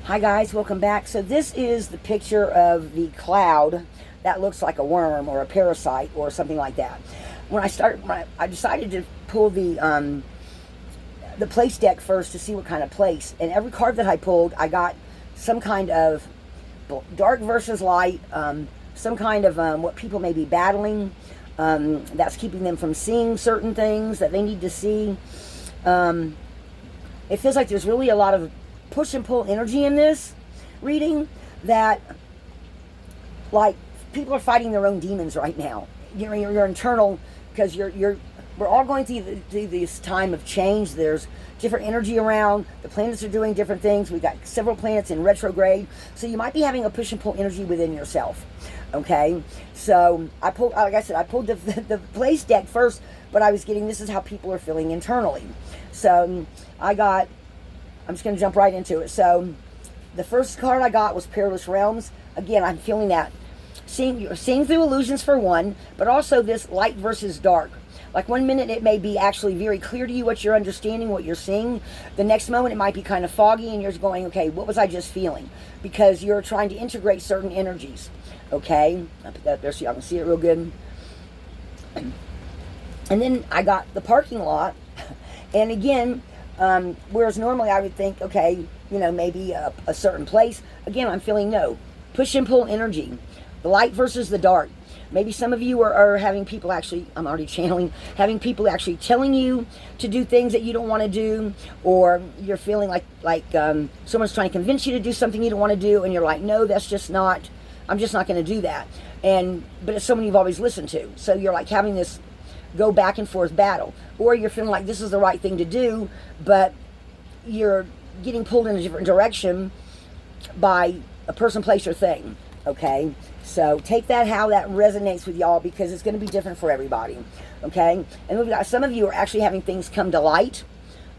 Hi guys, welcome back. So this is the picture of the cloud that looks like a worm or a parasite or something like that. When I decided to pull the place deck first to see what kind of place, and every card that I pulled, I got some kind of dark versus light, some kind of what people may be battling, that's keeping them from seeing certain things that they need to see. It feels like there's really a lot of push and pull energy in this reading, that like people are fighting their own demons right now. Your internal, because we're all going through this time of change. There's different energy around. The planets are doing different things. We've got several planets in retrograde, so you might be having a push and pull energy within yourself. Okay, so I pulled, like I said, I pulled the place deck first, but I was getting, this is how people are feeling internally. So I'm just going to jump right into it. So the first card I got was Perilous Realms. Again, I'm feeling that. Seeing through illusions for one, but also this light versus dark. Like one minute it may be actually very clear to you what you're understanding, what you're seeing. The next moment it might be kind of foggy and you're just going, okay, what was I just feeling? Because you're trying to integrate certain energies. Okay, I'll put that up there so y'all can see it real good. And then I got the parking lot. And again, whereas normally I would think, okay, maybe a certain place. Again, I'm feeling no. Push and pull energy. The light versus the dark. Maybe some of you are having people actually, I'm already channeling, having people actually telling you to do things that you don't want to do, or you're feeling like someone's trying to convince you to do something you don't want to do, and you're like, no, I'm just not going to do that. But it's someone you've always listened to. So you're like having this go back and forth battle, or you're feeling like this is the right thing to do, but you're getting pulled in a different direction by a person, place, or thing. Okay, so take that how that resonates with y'all, because it's going to be different for everybody. Okay, and we've got some of you are actually having things come to light,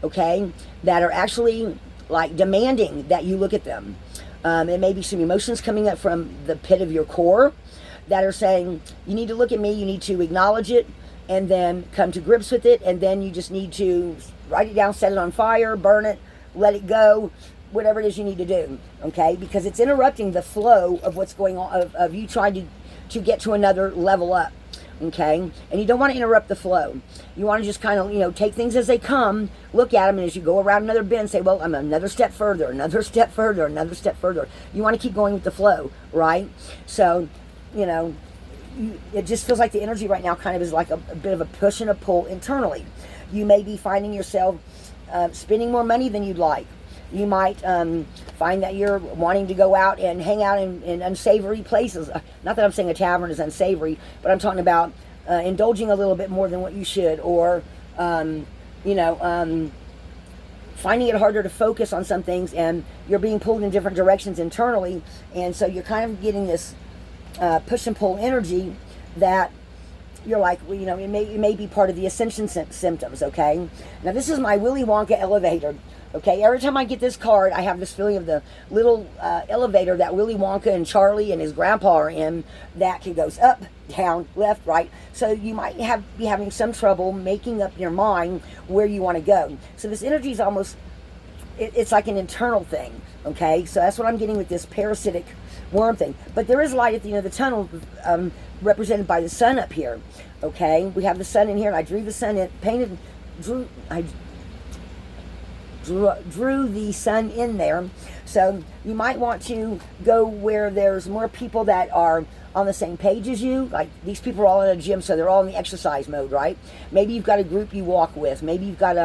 okay, that are actually like demanding that you look at them. It may be some emotions coming up from the pit of your core that are saying, you need to look at me, you need to acknowledge it, and then come to grips with it, and then you just need to write it down, set it on fire, burn it, let it go, whatever it is you need to do, okay? Because it's interrupting the flow of what's going on, of you trying to get to another level up, okay? And you don't want to interrupt the flow. You want to just kind of, take things as they come, look at them, and as you go around another bend, say, well, I'm another step further, another step further, another step further. You want to keep going with the flow, right? So, it just feels like the energy right now kind of is like a bit of a push and a pull internally. You may be finding yourself spending more money than you'd like. You might find that you're wanting to go out and hang out in unsavory places. Not that I'm saying a tavern is unsavory, but I'm talking about indulging a little bit more than what you should, or finding it harder to focus on some things, and you're being pulled in different directions internally, and so you're kind of getting this push and pull energy that you're like, well, it may be part of the ascension symptoms, okay? Now, this is my Willy Wonka elevator, okay? Every time I get this card, I have this feeling of the little elevator that Willy Wonka and Charlie and his grandpa are in, that goes up, down, left, right. So you might be having some trouble making up your mind where you want to go. So this energy is almost, it's like an internal thing, okay? So that's what I'm getting with this parasitic worm thing. But there is light at the end of the tunnel, represented by the sun up here, okay? We have the sun in here, and I drew the sun in, drew the sun in there. So you might want to go where there's more people that are on the same page as you. Like, these people are all in a gym, so they're all in the exercise mode, right? Maybe you've got a group you walk with. Maybe you've got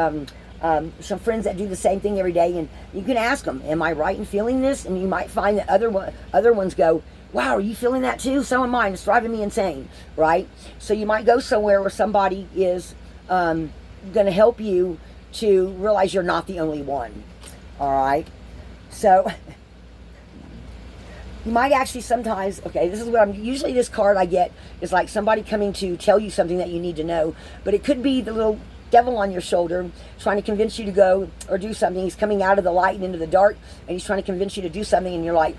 some friends that do the same thing every day, and you can ask them, am I right in feeling this? And you might find that other ones go, wow, are you feeling that too? So am I. It's driving me insane, right? So you might go somewhere where somebody is going to help you to realize you're not the only one, all right? So you might actually sometimes, okay, this is what usually this card I get is like somebody coming to tell you something that you need to know, but it could be the little devil on your shoulder trying to convince you to go or do something. He's coming out of the light and into the dark, and he's trying to convince you to do something, and you're like,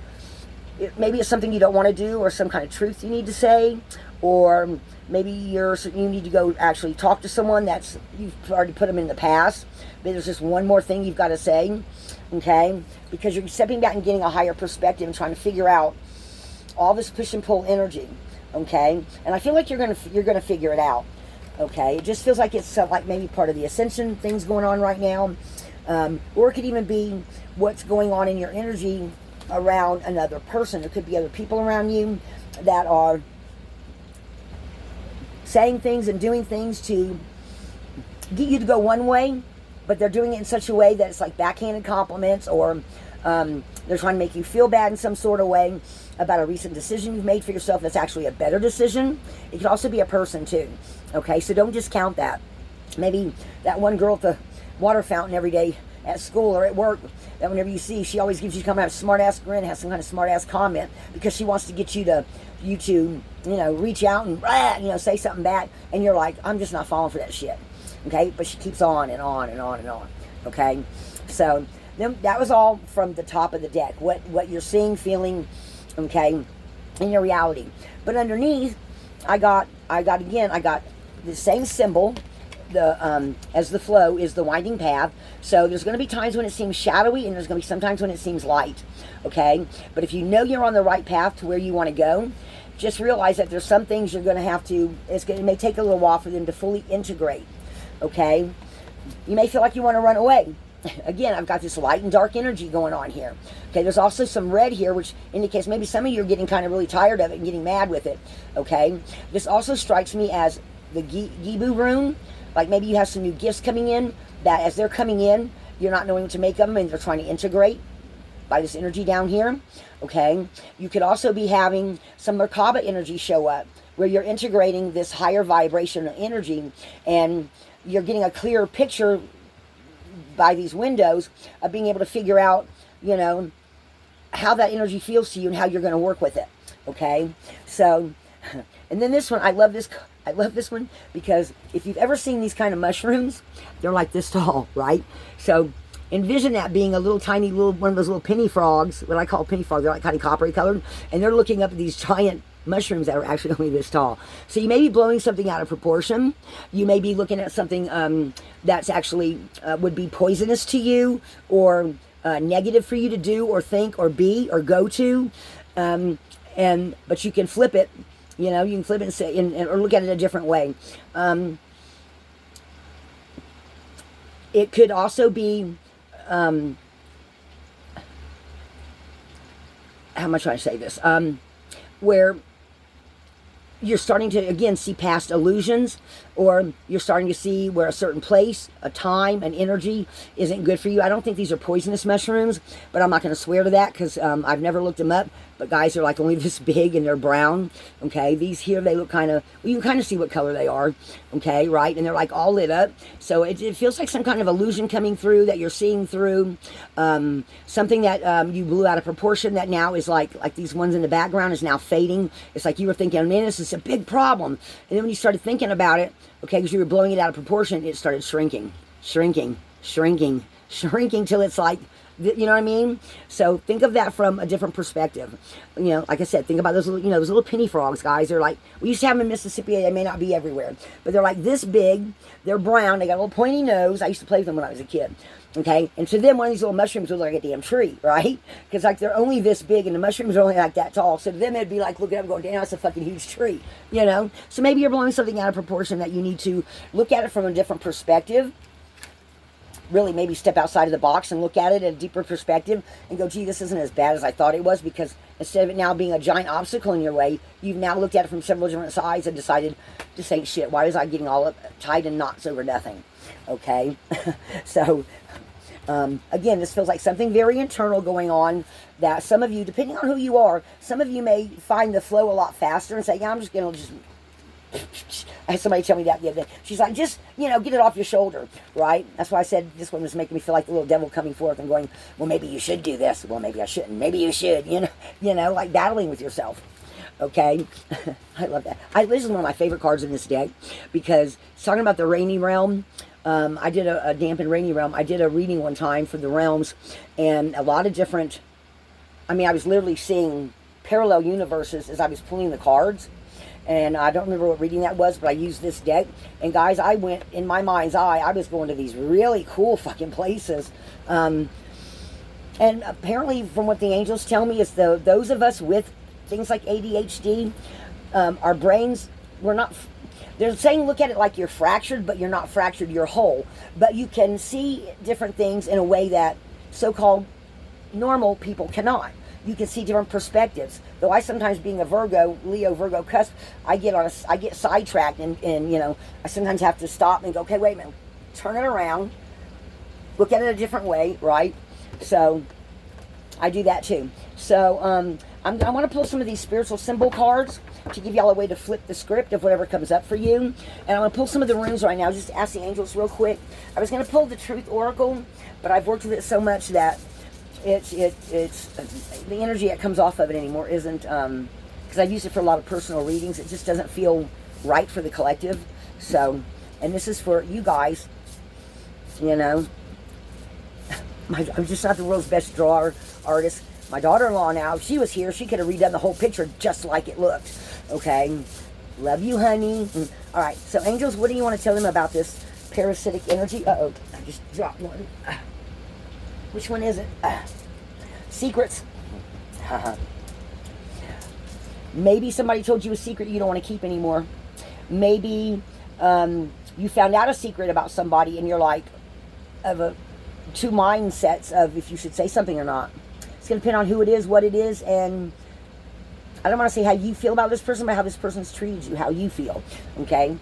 maybe it's something you don't want to do, or some kind of truth you need to say, or maybe you need to go actually talk to someone that's, you've already put them in the past, but there's just one more thing you've got to say, okay? Because you're stepping back and getting a higher perspective and trying to figure out all this push and pull energy, okay? And I feel like you're gonna figure it out, okay? It just feels like it's like maybe part of the ascension things going on right now, or it could even be what's going on in your energy around another person. There could be other people around you that are saying things and doing things to get you to go one way, but they're doing it in such a way that it's like backhanded compliments, or they're trying to make you feel bad in some sort of way about a recent decision you've made for yourself that's actually a better decision. It could also be a person too, okay? So don't discount that. Maybe that one girl at the water fountain every day at school or at work, that whenever you see, she always gives you kind of a smart ass grin, has some kind of smart ass comment, because she wants to get you to reach out and say something back, and you're like, I'm just not falling for that shit, okay? But she keeps on and on and on and on, okay? So then that was all from the top of the deck, what you're seeing, feeling, okay, in your reality. But underneath, I got the same symbol. As the flow is the winding path. So there's going to be times when it seems shadowy, and there's going to be sometimes when it seems light, okay? But if you know you're on the right path to where you want to go, just realize that there's some things you're going to have to, it may take a little while for them to fully integrate, okay? You may feel like you want to run away. Again, I've got this light and dark energy going on here. Okay, there's also some red here, which indicates maybe some of you are getting kind of really tired of it and getting mad with it, okay? This also strikes me as the Gibu rune. Like maybe you have some new gifts coming in, that as they're coming in, you're not knowing what to make of them, and they're trying to integrate by this energy down here, okay? You could also be having some Merkaba energy show up, where you're integrating this higher vibration energy, and you're getting a clearer picture by these windows of being able to figure out, how that energy feels to you and how you're going to work with it, okay? So, and then this one, I love this one because if you've ever seen these kind of mushrooms, they're like this tall, right? So envision that being a little tiny one of those little penny frogs, what I call penny frogs. They're like kind of coppery colored, and they're looking up at these giant mushrooms that are actually only this tall. So you may be blowing something out of proportion. You may be looking at something that's actually would be poisonous to you, or negative for you to do or think or be or go to, but you can flip it. You can flip it and say, or look at it a different way. It could also be, how much should I say this? Where you're starting to, again, see past illusions, or you're starting to see where a certain place, a time, an energy isn't good for you. I don't think these are poisonous mushrooms, but I'm not going to swear to that because I've never looked them up. But guys, they're like only this big and they're brown, okay? These here, they look kind of, well, you can kind of see what color they are, okay, right? And they're like all lit up. So it feels like some kind of illusion coming through that you're seeing through. Something that you blew out of proportion that now is like these ones in the background is now fading. It's like you were thinking, man, this is a big problem. And then when you started thinking about it, okay, because you were blowing it out of proportion, it started shrinking till it's like, you know what I mean? So think of that from a different perspective. Like I said, think about those little penny frogs, guys. They're like, we used to have them in Mississippi. They may not be everywhere, but they're like this big. They're brown. They got a little pointy nose. I used to play with them when I was a kid. Okay, and to them, one of these little mushrooms was like a damn tree, right? Because like they're only this big, and the mushrooms are only like that tall. So to them, it'd be like looking up, and going, "Damn, that's a fucking huge tree," So maybe you're blowing something out of proportion that you need to look at it from a different perspective. Really, maybe step outside of the box and look at it at a deeper perspective, and go, "Gee, this isn't as bad as I thought it was." Because instead of it now being a giant obstacle in your way, you've now looked at it from several different sides and decided, "This ain't shit. Why is I getting all up tied in knots over nothing?" Okay, so. Again, this feels like something very internal going on that some of you, depending on who you are, some of you may find the flow a lot faster and say, yeah, I'm just going to I had somebody tell me that the other day. She's like, just, get it off your shoulder, right? That's why I said this one was making me feel like the little devil coming forth and going, well, maybe you should do this. Well, maybe I shouldn't. Maybe you should, like battling with yourself. Okay? I love that. This is one of my favorite cards in this deck because it's talking about the rainy realm. I did a damp and rainy realm. I did a reading one time for the realms, and a lot of different, I was literally seeing parallel universes as I was pulling the cards, And I don't remember what reading that was, but I used this deck. And guys, I went, in my mind's eye, I was going to these really cool fucking places. And apparently, from what the angels tell me, is those of us with things like ADHD, our brains, we're not... They're saying look at it like you're fractured, but you're not fractured, you're whole. But you can see different things in a way that so-called normal people cannot. You can see different perspectives. Though I sometimes, being a Virgo, Leo, Virgo cusp, I get sidetracked, and you know, I sometimes have to stop and go, okay, wait a minute, turn it around, look at it a different way, right? So I do that too. So I want to pull some of these spiritual symbol cards to give y'all a way to flip the script of whatever comes up for you. And I'm going to pull some of the runes right now, just to ask the angels real quick. I was going to pull the Truth Oracle, but I've worked with it so much that it's the energy that comes off of it anymore isn't, because I've used it for a lot of personal readings. It just doesn't feel right for the collective. So, and this is for you guys, you know. I'm just not the world's best drawer artist. My daughter-in-law now, if she was here, she could have redone the whole picture just like it looked. Okay? Love you, honey. All right, so angels, what do you want to tell them about this parasitic energy? Uh-oh, I just dropped one. Which one is it? Secrets. Maybe somebody told you a secret you don't want to keep anymore. Maybe you found out a secret about somebody and you're like, two mindsets of if you should say something or not. It's going to depend on who it is, what it is, and I don't want to say how you feel about this person, but how this person's treated you, how you feel. Okay?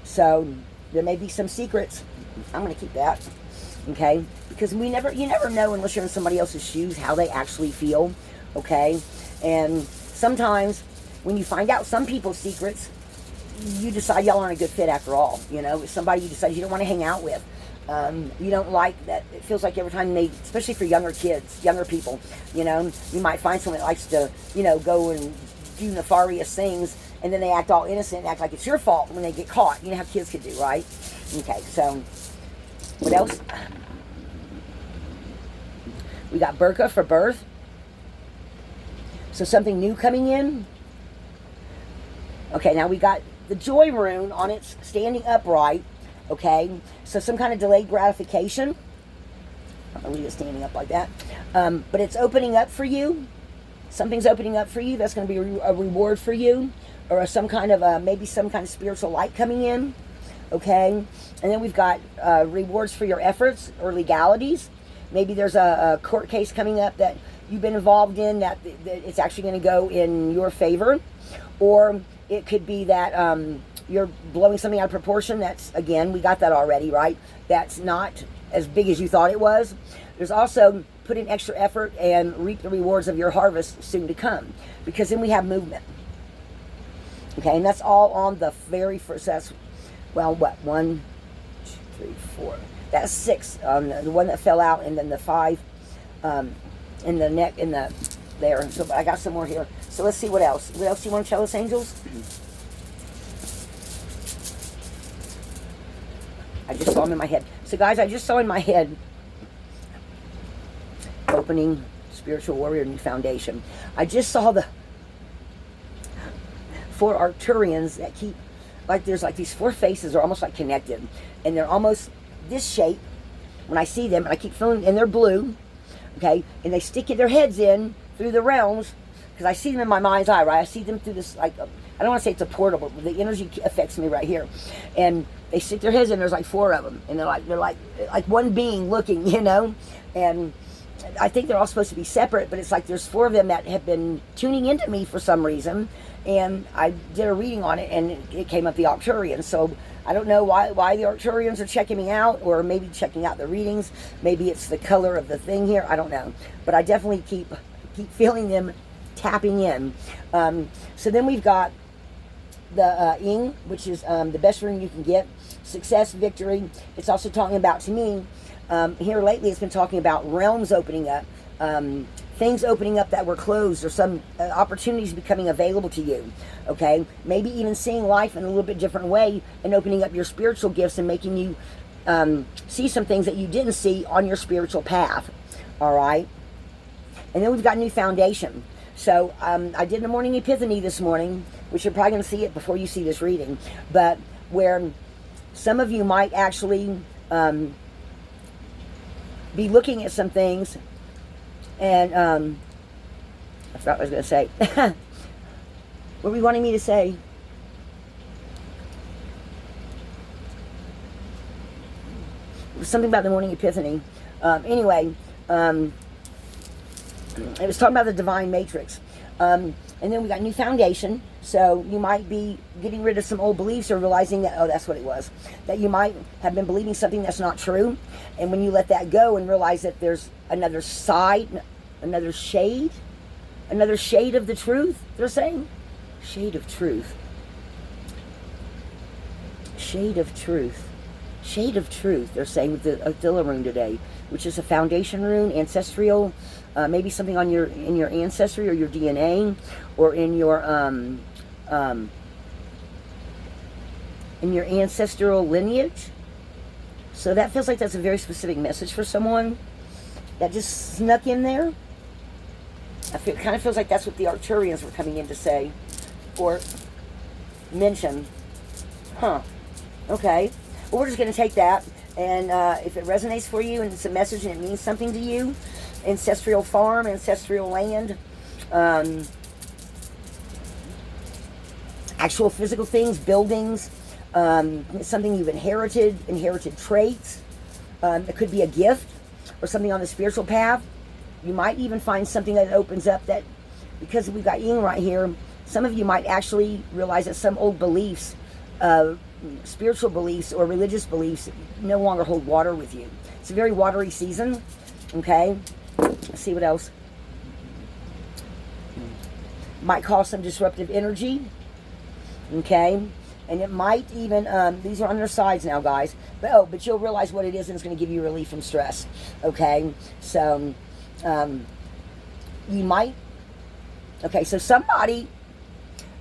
So there may be some secrets. I'm going to keep that. Okay? Because you never know unless you're in somebody else's shoes how they actually feel. Okay? And sometimes when you find out some people's secrets, you decide y'all aren't a good fit after all. You know, it's somebody you decide you don't want to hang out with. You don't like that. It feels like every time especially for younger kids, younger people, you know, you might find someone that likes to, you know, go and do nefarious things, and then they act all innocent and act like it's your fault when they get caught. You know how kids can do, right? Okay, so what else? We got Burka for birth. So something new coming in. Okay, now we got the Joy rune on its standing upright. Okay, so some kind of delayed gratification. I'll leave it standing up like that. But it's opening up for you. Something's opening up for you. That's going to be a reward for you, or some kind of maybe some kind of spiritual light coming in. Okay, and then we've got rewards for your efforts or legalities. Maybe there's a court case coming up that you've been involved in that it's actually going to go in your favor, or it could be that you're blowing something out of proportion. That's, again, we got that already, right? That's not as big as you thought it was. There's also put in extra effort and reap the rewards of your harvest soon to come, because then we have movement. Okay, and that's all on the very first. That's, well, what, 1, 2, 3, 4. That's 6 on the one that fell out, and then the 5 in the neck, in the there. So I got some more here. So let's see what else. What else do you want to tell us, angels? I just saw them in my head. So guys, I just saw in my head opening spiritual warrior new foundation. I just saw the 4 Arcturians that keep, like, there's like these 4 faces are almost like connected, and they're almost this shape when I see them, and I keep feeling, and they're blue, okay, and they stick their heads in through the realms, because I see them in my mind's eye, right? I see them through this, like, I don't want to say it's a portal, but the energy affects me right here, and they stick their heads in. There's like 4 of them, and they're like one being looking, you know. And I think they're all supposed to be separate, but it's like there's 4 of them that have been tuning into me for some reason. And I did a reading on it, and it came up the Arcturians. So I don't know why the Arcturians are checking me out, or maybe checking out the readings. Maybe it's the color of the thing here. I don't know, but I definitely keep feeling them tapping in. So then we've got the Ing, which is the best rune you can get. Success, victory. It's also talking about, to me, here lately it's been talking about realms opening up, things opening up that were closed, or some opportunities becoming available to you. Okay, maybe even seeing life in a little bit different way, and opening up your spiritual gifts and making you see some things that you didn't see on your spiritual path. All right, and then we've got new foundation. So I did a morning epiphany this morning, which you're probably going to see it before you see this reading, but where some of you might actually be looking at some things, and I forgot what I was going to say. What were you wanting me to say? It was something about the morning epiphany. Anyway, it was talking about the divine matrix. And then we got new foundation. So you might be getting rid of some old beliefs, or realizing that, oh, that's what it was. That you might have been believing something that's not true. And when you let that go and realize that there's another side, another shade of the truth, they're saying. Shade of truth. Shade of truth. Shade of truth, they're saying, with the Attila rune today, which is a foundation rune, ancestral, maybe something on in your ancestry or your DNA, or in your ancestral lineage. So that feels like that's a very specific message for someone that just snuck in there. It kind of feels like that's what the Arcturians were coming in to say or mention. Huh. Okay. Well, we're just going to take that, and if it resonates for you and it's a message and it means something to you, ancestral farm, ancestral land, actual physical things, buildings, something you've inherited traits. It could be a gift or something on the spiritual path. You might even find something that opens up that, because we've got yin right here, some of you might actually realize that some old beliefs, spiritual beliefs or religious beliefs, no longer hold water with you. It's a very watery season. Okay, let's see what else. Might cause some disruptive energy. Okay, and it might even, these are on their sides now, guys, but you'll realize what it is, and it's going to give you relief from stress. Okay, so you might, okay, so somebody,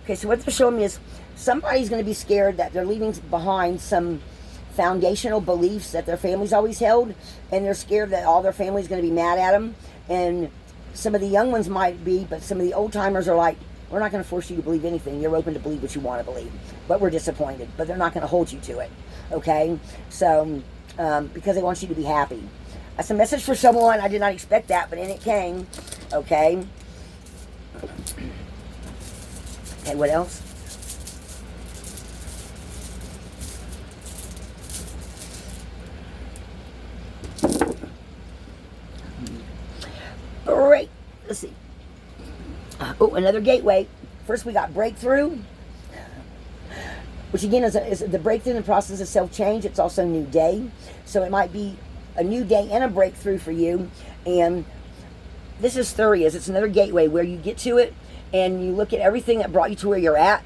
okay, so what they're showing me is somebody's going to be scared that they're leaving behind some foundational beliefs that their family's always held, and they're scared that all their family's going to be mad at them. And some of the young ones might be, but some of the old timers are like, we're not going to force you to believe anything. You're open to believe what you want to believe, but we're disappointed, but they're not going to hold you to it. Okay, so because they want you to be happy. That's a message for someone. I did not expect that, but in it came. Okay, what else? Great. Let's see. Oh, another gateway. First, we got breakthrough, which again is the breakthrough in the process of self-change. It's also a new day. So it might be a new day and a breakthrough for you. And this is Thurius. It's another gateway where you get to it and you look at everything that brought you to where you're at,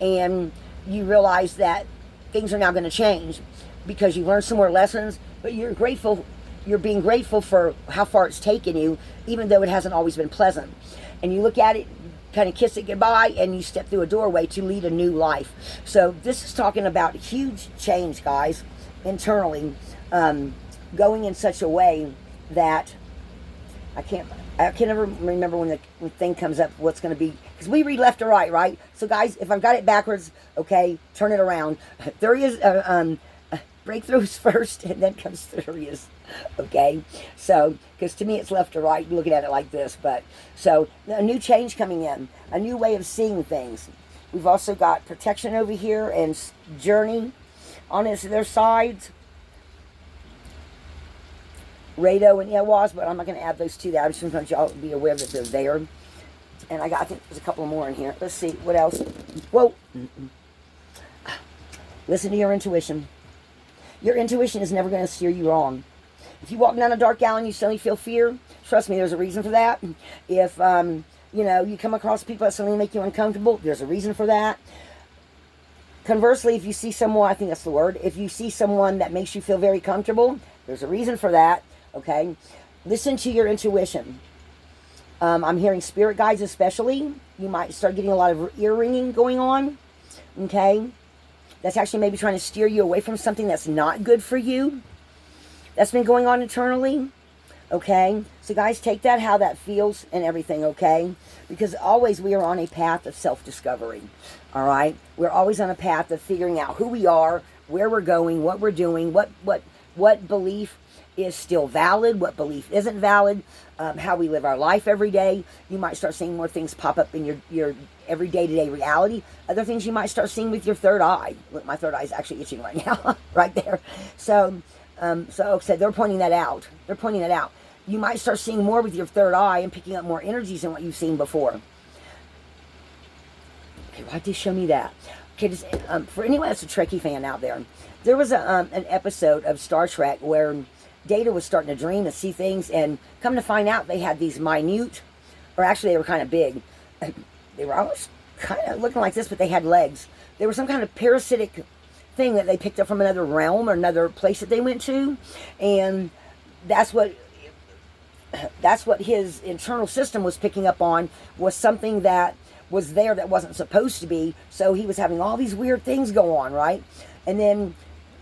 and you realize that things are now going to change because you've learned some more lessons, but you're grateful. You're being grateful for how far it's taken you, even though it hasn't always been pleasant. And you look at it, kind of kiss it goodbye, and you step through a doorway to lead a new life. So this is talking about huge change, guys, internally, going in such a way that I can never remember when the thing comes up what's going to be, because we read left to right, right? So guys, if I've got it backwards, okay, turn it around. There is breakthroughs first, and then comes Thurius. Okay, so because to me it's left to right, looking at it like this. But so a new change coming in, a new way of seeing things. We've also got protection over here and journey on their sides. Rado and Ewaz, but I'm not going to add those to that. I just want y'all to be aware that they're there. And I think there's a couple more in here. Let's see, what else? Whoa. Listen to your intuition. Your intuition is never going to steer you wrong. If you walk down a dark alley and you suddenly feel fear, trust me, there's a reason for that. If, you come across people that suddenly make you uncomfortable, there's a reason for that. Conversely, if you see someone, I think that's the word, if you see someone that makes you feel very comfortable, there's a reason for that. Okay, listen to your intuition. I'm hearing spirit guides especially. You might start getting a lot of ear ringing going on. Okay, that's actually maybe trying to steer you away from something that's not good for you. That's been going on internally. Okay? So guys, take that how that feels and everything, okay? Because always we are on a path of self-discovery. All right? We're always on a path of figuring out who we are, where we're going, what we're doing, what belief is still valid, what belief isn't valid, how we live our life every day. You might start seeing more things pop up in your every day-to-day reality. Other things you might start seeing with your third eye. Look, my third eye is actually itching right now, right there. So they're pointing that out. They're pointing that out. You might start seeing more with your third eye and picking up more energies than what you've seen before. Okay, why'd they show me that? Okay, just, for anyone that's a Trekkie fan out there was an episode of Star Trek where Data was starting to dream and see things, and come to find out they had these minute, or actually they were kind of big. They were almost kind of looking like this, but they had legs. They were some kind of parasitic thing that they picked up from another realm or another place that they went to, and that's what his internal system was picking up on, was something that was there that wasn't supposed to be. So he was having all these weird things go on, right? And then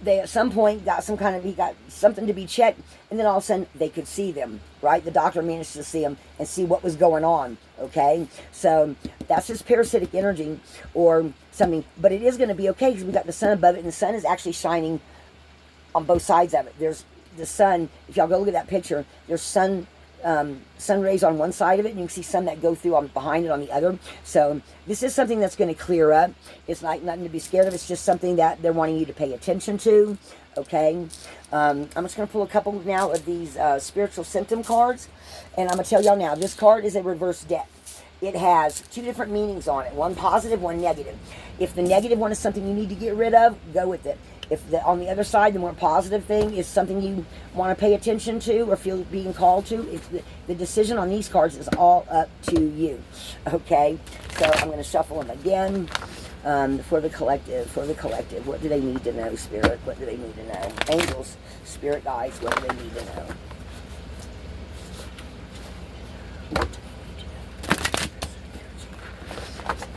they at some point he got something to be checked, and then all of a sudden they could see them, right? The doctor managed to see them and see what was going on, okay? So that's his parasitic energy or something, but it is going to be okay because we got the sun above it, and the sun is actually shining on both sides of it. There's the sun, if y'all go look at that picture, there's sun rays on one side of it, and you can see some that go through on behind it on the other. So this is something that's going to clear up. It's not nothing to be scared of. It's just something that they're wanting you to pay attention to. Okay, I'm just going to pull a couple now of these spiritual symptom cards, and I'm going to tell y'all now, this card is a reverse deck. It has two different meanings on it, one positive, one negative. If the negative one is something you need to get rid of, go with it. If on the other side, the more positive thing is something you want to pay attention to or feel being called to, the decision on these cards is all up to you. Okay, so I'm going to shuffle them again for the collective. What do they need to know, Spirit? What do they need to know? Angels, Spirit guides, what do they need to know?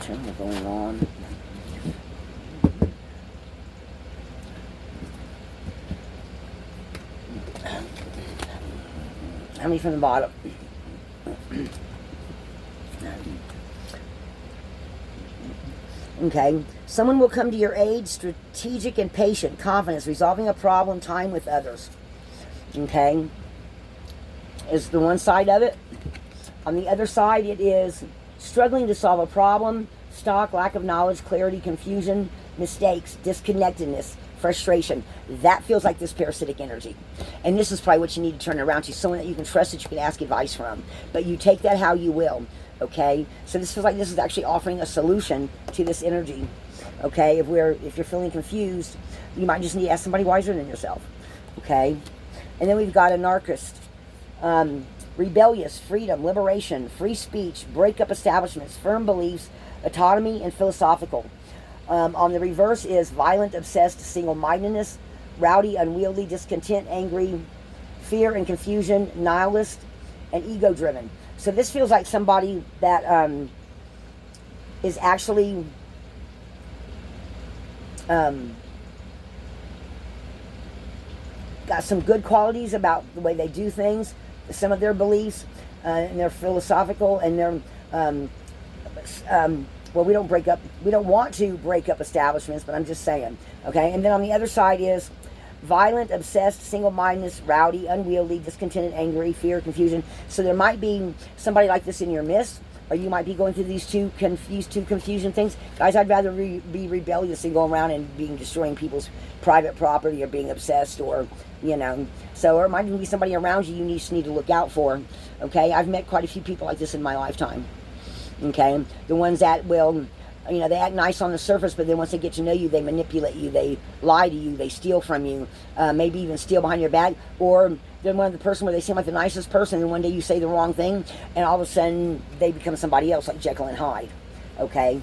What's going on? How many from the bottom? Okay. Someone will come to your aid, strategic and patient, confidence, resolving a problem, time with others. Okay. Is the one side of it. On the other side, it is struggling to solve a problem, stock, lack of knowledge, clarity, confusion, mistakes, disconnectedness, frustration. That feels like this parasitic energy. And this is probably what you need to turn around to, someone that you can trust, that you can ask advice from. But you take that how you will, okay? So this feels like this is actually offering a solution to this energy, okay? If you're feeling confused, you might just need to ask somebody wiser than yourself, okay? And then we've got anarchist, rebellious, freedom, liberation, free speech, break up establishments, firm beliefs, autonomy, and philosophical. On the reverse is violent, obsessed, single-mindedness, rowdy, unwieldy, discontent, angry, fear and confusion, nihilist, and ego-driven. So this feels like somebody that is actually got some good qualities about the way they do things, some of their beliefs, and they're philosophical, and they're well, we don't want to break up establishments, but I'm just saying, okay? And then on the other side is violent, obsessed, single-mindedness, rowdy, unwieldy, discontented, angry, fear, confusion. So there might be somebody like this in your midst, or you might be going through these two confusion things. Guys, I'd rather be rebellious than go around and destroying people's private property or being obsessed, or, you know. So, or it might even be somebody around you just need to look out for, okay? I've met quite a few people like this in my lifetime. Okay, the ones that will, you know, they act nice on the surface, but then once they get to know you, they manipulate you, they lie to you, they steal from you, maybe even steal behind your back, or they're one of the person where they seem like the nicest person, and one day you say the wrong thing, and all of a sudden they become somebody else, like Jekyll and Hyde. Okay,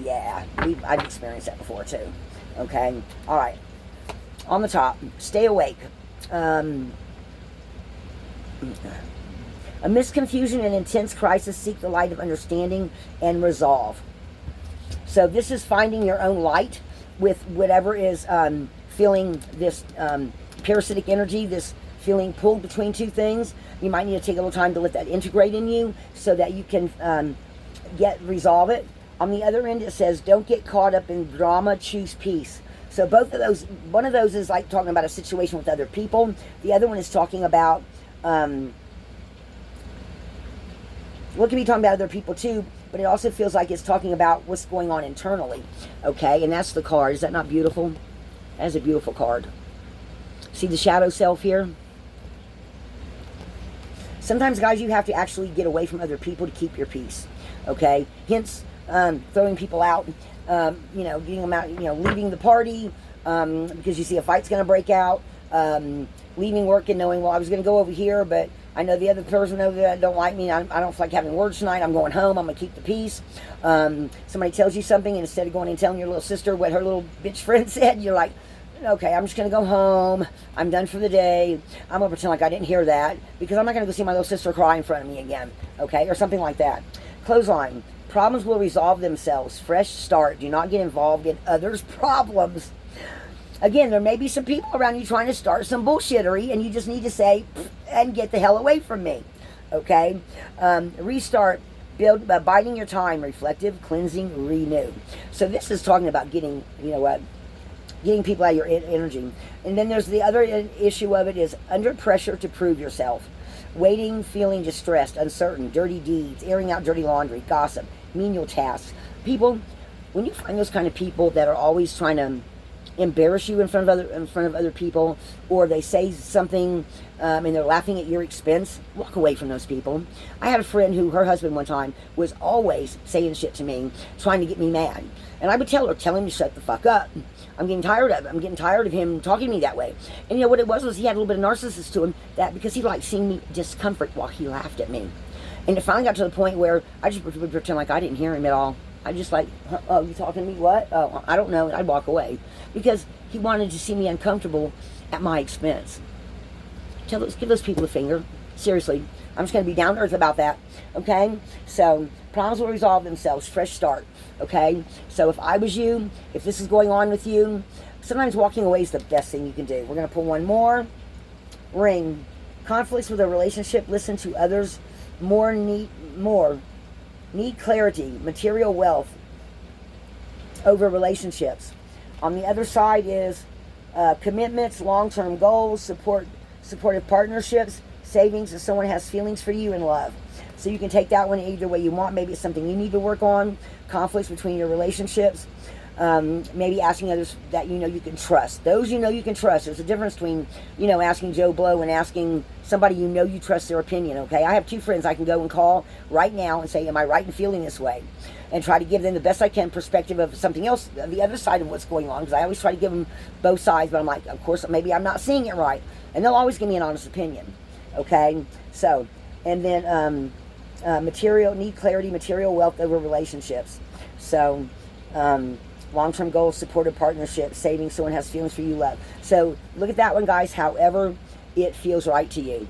yeah, I've experienced that before too. Okay, all right. On the top, stay awake. Amidst confusion and intense crisis, seek the light of understanding and resolve. So this is finding your own light with whatever is feeling this parasitic energy, this feeling pulled between two things. You might need to take a little time to let that integrate in you so that you can resolve it. On the other end, it says, don't get caught up in drama, choose peace. So both of those, one of those is like talking about a situation with other people. The other one is talking about, well, it can be talking about other people too, but it also feels like it's talking about what's going on internally. Okay, and that's the card. Is that not beautiful? That is a beautiful card. See the shadow self here? Sometimes, guys, you have to actually get away from other people to keep your peace. Okay? Hence, throwing people out, getting them out, leaving the party because you see a fight's going to break out, leaving work and knowing, well, I was going to go over here, but I know the other person over there don't like me. I don't feel like having words tonight. I'm going home. I'm going to keep the peace. Somebody tells you something, and instead of going and telling your little sister what her little bitch friend said, you're like, okay, I'm just going to go home. I'm done for the day. I'm going to pretend like I didn't hear that because I'm not going to go see my little sister cry in front of me again. Okay, or something like that. Clothesline. Problems will resolve themselves. Fresh start. Do not get involved in others' problems. Again, there may be some people around you trying to start some bullshittery, and you just need to say, and get the hell away from me. Okay? Restart. Build, biding your time. Reflective, cleansing, renew. So this is talking about getting, getting people out of your energy. And then there's the other issue of it is under pressure to prove yourself. Waiting, feeling distressed, uncertain, dirty deeds, airing out dirty laundry, gossip, menial tasks. People, when you find those kind of people that are always trying to embarrass you in front of other people, or they say something and they're laughing at your expense, walk away from those people. I had a friend who, her husband one time was always saying shit to me, trying to get me mad. And I would tell him to shut the fuck up. I'm getting tired of it. I'm getting tired of him talking to me that way. And what it was he had a little bit of narcissist to him, that because he liked seeing me discomfort while he laughed at me. And it finally got to the point where I just would pretend like I didn't hear him at all. I just like, oh, you talking to me? What? Oh, I don't know. And I'd walk away because he wanted to see me uncomfortable at my expense. Give those people a finger. Seriously. I'm just going to be down to earth about that. Okay? So, problems will resolve themselves. Fresh start. Okay? So, if I was you, if this is going on with you, sometimes walking away is the best thing you can do. We're going to pull one more. Ring. Conflicts with a relationship. Listen to others. Need clarity. Material wealth over relationships. On the other side is commitments, long-term goals, supportive partnerships, savings if someone has feelings for you, and love. So you can take that one either way you want. Maybe it's something you need to work on. Conflicts between your relationships. Maybe asking others that you can trust. Those you can trust. There's a difference between, asking Joe Blow and asking somebody you trust their opinion, okay? I have 2 friends I can go and call right now and say, am I right in feeling this way? And try to give them the best I can perspective of something else, the other side of what's going on, because I always try to give them both sides, but I'm like, of course, maybe I'm not seeing it right. And they'll always give me an honest opinion, okay? So, and then need clarity, material wealth over relationships. So, long-term goals, supportive partnerships, saving someone has feelings for you, love. So look at that one, guys, however it feels right to you.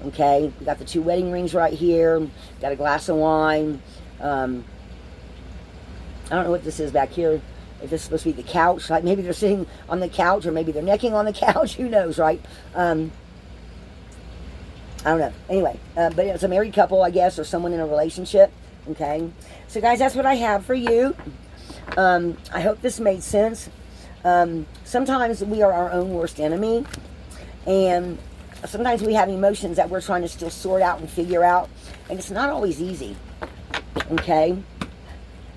Okay, we got the 2 wedding rings right here, got a glass of wine. I don't know what this is back here. If this is supposed to be the couch, like maybe they're sitting on the couch, or maybe they're necking on the couch, who knows, right? I don't know. Anyway, but it's a married couple, I guess, or someone in a relationship. Okay, so guys, that's what I have for you. I hope this made sense. Sometimes we are our own worst enemy, and sometimes we have emotions that we're trying to still sort out and figure out, and it's not always easy. Okay,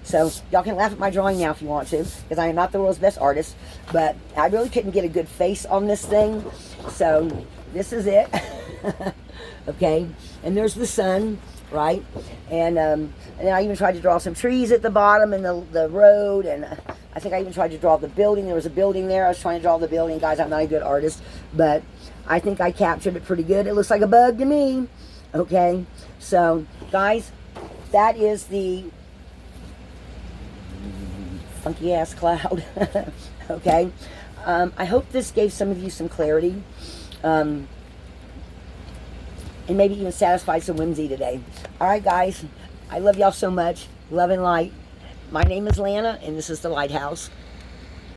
so y'all can laugh at my drawing now if you want to, because I am not the world's best artist, but I really couldn't get a good face on this thing, so this is it. Okay, and there's the sun, right? And then I even tried to draw some trees at the bottom and the road, and I think I even tried to draw the building. There was a building there. I was trying to draw the building. Guys, I'm not a good artist, but I think I captured it pretty good. It looks like a bug to me. Okay, so guys, that is the funky ass cloud. Okay, I hope this gave some of you some clarity. And maybe even satisfy some whimsy today. Alright, guys. I love y'all so much. Love and light. My name is Lana, and this is The Lighthouse.